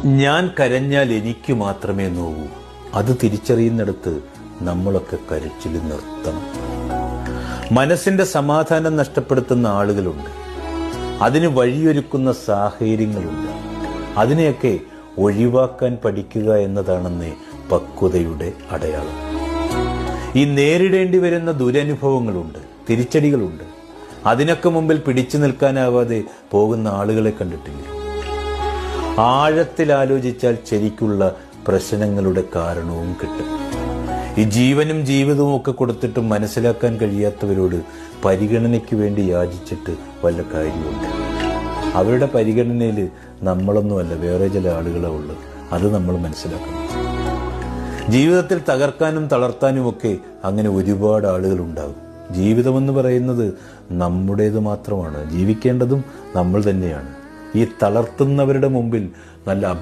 ഞാൻ കരഞ്ഞാൽ എനിക്ക് മാത്രമേ നോവൂ. അത് തിരിച്ചറിയുന്നിടത്ത് നമ്മളൊക്കെ കരച്ചിൽ നിർത്തണം. മനസ്സിന്റെ സമാധാനം നഷ്ടപ്പെടുത്തുന്ന ആളുകളുണ്ട്. അതിന് വഴിയൊരുക്കുന്ന സാഹചര്യങ്ങളുണ്ട്. അതിനെയൊക്കെ ഒഴിവാക്കാൻ പഠിക്കുക എന്നതാണെന്ന് പക്വതയുടെ അടയാളം. ഈ നേരിടേണ്ടി വരുന്ന ദുരനുഭവങ്ങളുണ്ട്, തിരിച്ചടികളുണ്ട്. അതിനൊക്കെ മുമ്പിൽ പിടിച്ചു നിൽക്കാനാവാതെ പോകുന്ന ആളുകളെ കണ്ടിട്ടില്ലേ? ആഴത്തിൽ ആലോചിച്ചാൽ ശരിക്കുള്ള പ്രശ്നങ്ങളുടെ കാരണവും കിട്ടും. ഈ ജീവനും ജീവിതവും ഒക്കെ കൊടുത്തിട്ടും മനസ്സിലാക്കാൻ കഴിയാത്തവരോട് പരിഗണനയ്ക്ക് വേണ്ടി യാചിച്ചിട്ട് വല്ല കാര്യമുണ്ട്? അവരുടെ പരിഗണനയിൽ നമ്മളൊന്നുമല്ല, വേറെ ചില ആളുകളെ ഉള്ളു. അത് നമ്മൾ മനസ്സിലാക്കണം. ജീവിതത്തിൽ തകർക്കാനും തളർത്താനും ഒക്കെ അങ്ങനെ ഒരുപാട് ആളുകൾ ഉണ്ടാകും. ജീവിതമെന്ന് പറയുന്നത് നമ്മുടേത് മാത്രമാണ്. ജീവിക്കേണ്ടതും നമ്മൾ തന്നെയാണ്. ഈ തളർത്തുന്നവരുടെ മുമ്പിൽ നല്ല